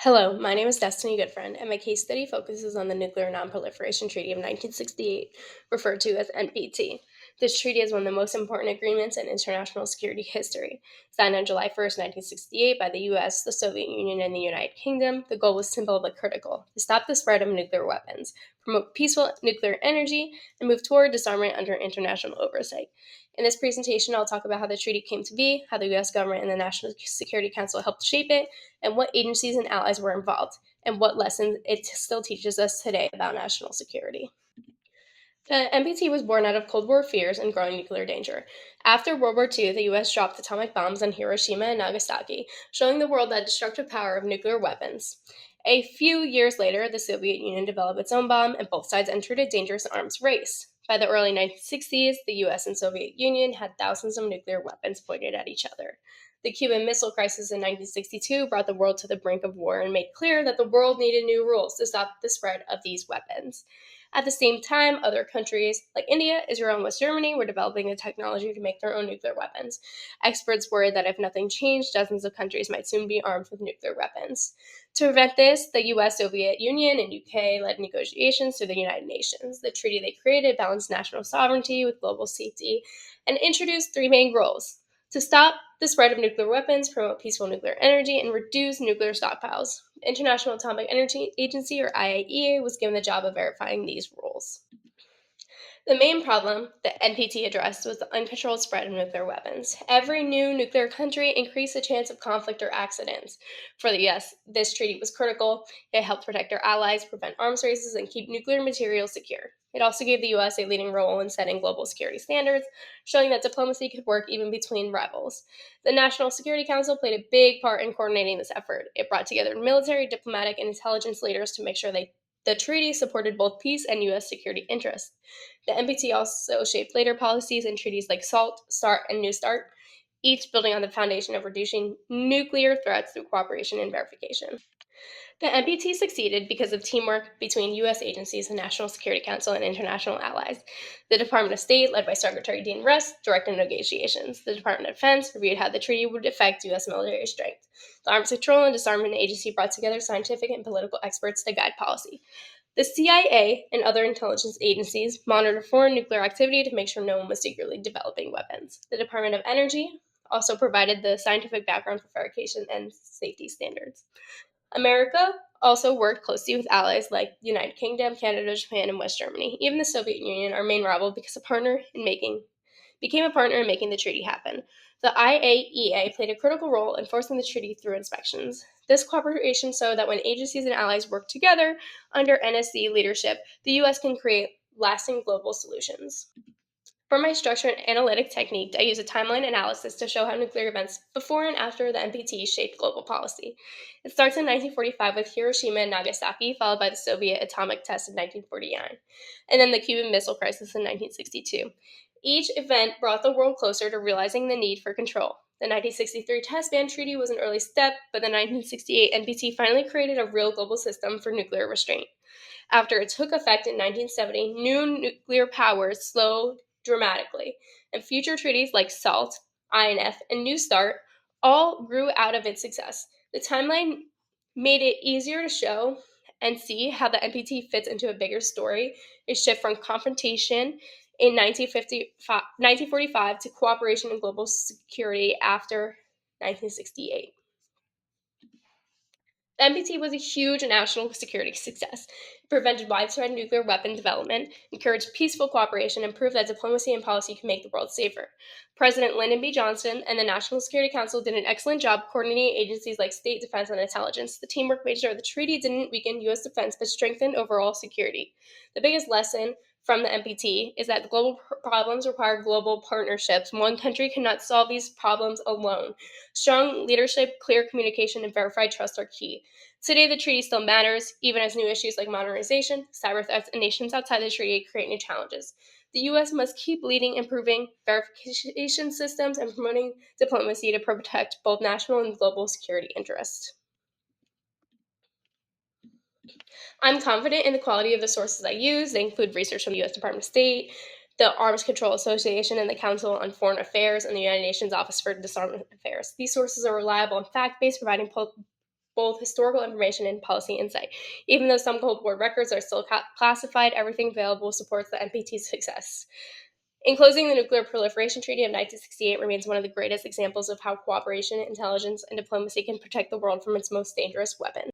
Hello, my name is Destiny Goodfriend, and my case study focuses on the Nuclear Non-Proliferation Treaty of 1968, referred to as NPT. This treaty is one of the most important agreements in international security history. Signed on July 1st, 1968 by the US, the Soviet Union, and the United Kingdom, the goal was simple but critical: to stop the spread of nuclear weapons, promote peaceful nuclear energy, and move toward disarmament under international oversight. In this presentation, I'll talk about how the treaty came to be, how the US government and the National Security Council helped shape it, and what agencies and allies were involved, and what lessons it still teaches us today about national security. The NPT was born out of Cold War fears and growing nuclear danger. After World War II, the US dropped atomic bombs on Hiroshima and Nagasaki, showing the world the destructive power of nuclear weapons. A few years later, the Soviet Union developed its own bomb, and both sides entered a dangerous arms race. By the early 1960s, the US and Soviet Union had thousands of nuclear weapons pointed at each other. The Cuban Missile Crisis in 1962 brought the world to the brink of war and made clear that the world needed new rules to stop the spread of these weapons. At the same time, other countries like India, Israel, and West Germany were developing the technology to make their own nuclear weapons. Experts worried that if nothing changed, dozens of countries might soon be armed with nuclear weapons. To prevent this, the US, Soviet Union, and UK led negotiations through the United Nations. The treaty they created balanced national sovereignty with global safety and introduced three main goals: to stop the spread of nuclear weapons, promote peaceful nuclear energy, and reduce nuclear stockpiles. The International Atomic Energy Agency, or IAEA, was given the job of verifying these rules. The main problem that NPT addressed was the uncontrolled spread of nuclear weapons. Every new nuclear country increased the chance of conflict or accidents. For the US, this treaty was critical. It helped protect our allies, prevent arms races, and keep nuclear materials secure. It also gave the US a leading role in setting global security standards, showing that diplomacy could work even between rivals. The National Security Council played a big part in coordinating this effort. It brought together military, diplomatic, and intelligence leaders to make sure the treaty supported both peace and US security interests. The NPT also shaped later policies and treaties like SALT, START, and New START, each building on the foundation of reducing nuclear threats through cooperation and verification. The NPT succeeded because of teamwork between U.S. agencies, the National Security Council, and international allies. The Department of State, led by Secretary Dean Rusk, directed negotiations. The Department of Defense reviewed how the treaty would affect U.S. military strength. The Arms Control and Disarmament Agency brought together scientific and political experts to guide policy. The CIA and other intelligence agencies monitored foreign nuclear activity to make sure no one was secretly developing weapons. The Department of Energy also provided the scientific background for verification and safety standards. America also worked closely with allies like the United Kingdom, Canada, Japan, and West Germany. Even the Soviet Union, our main rival, became a partner in making the treaty happen. The IAEA played a critical role in forcing the treaty through inspections. This cooperation showed that when agencies and allies work together under NSC leadership, the US can create lasting global solutions. For my structure and analytic technique, I use a timeline analysis to show how nuclear events before and after the NPT shaped global policy. It starts in 1945 with Hiroshima and Nagasaki, followed by the Soviet atomic test in 1949, and then the Cuban Missile Crisis in 1962. Each event brought the world closer to realizing the need for control. The 1963 Test Ban Treaty was an early step, but the 1968 NPT finally created a real global system for nuclear restraint. After it took effect in 1970, new nuclear powers slowed dramatically, and future treaties like SALT, INF, and New START all grew out of its success. The timeline made it easier to show and see how the NPT fits into a bigger story, a shift from confrontation in 1945 to cooperation and global security after 1968. The NPT was a huge national security success. It prevented widespread nuclear weapon development, encouraged peaceful cooperation, and proved that diplomacy and policy can make the world safer. President Lyndon B. Johnson and the National Security Council did an excellent job coordinating agencies like state defense and intelligence. The teamwork made sure the treaty didn't weaken U.S. defense but strengthened overall security. The biggest lesson from the NPT is that global problems require global partnerships. One country cannot solve these problems alone. Strong leadership, clear communication, and verified trust are key. Today, the treaty still matters, even as new issues like modernization, cyber threats, and nations outside the treaty create new challenges. The U.S. must keep leading, improving verification systems, and promoting diplomacy to protect both national and global security interests. I'm confident in the quality of the sources I use. They include research from the U.S. Department of State, the Arms Control Association, and the Council on Foreign Affairs, and the United Nations Office for Disarmament Affairs. These sources are reliable and fact-based, providing both historical information and policy insight. Even though some Cold War records are still classified, everything available supports the NPT's success. In closing, the Nuclear Proliferation Treaty of 1968 remains one of the greatest examples of how cooperation, intelligence, and diplomacy can protect the world from its most dangerous weapon.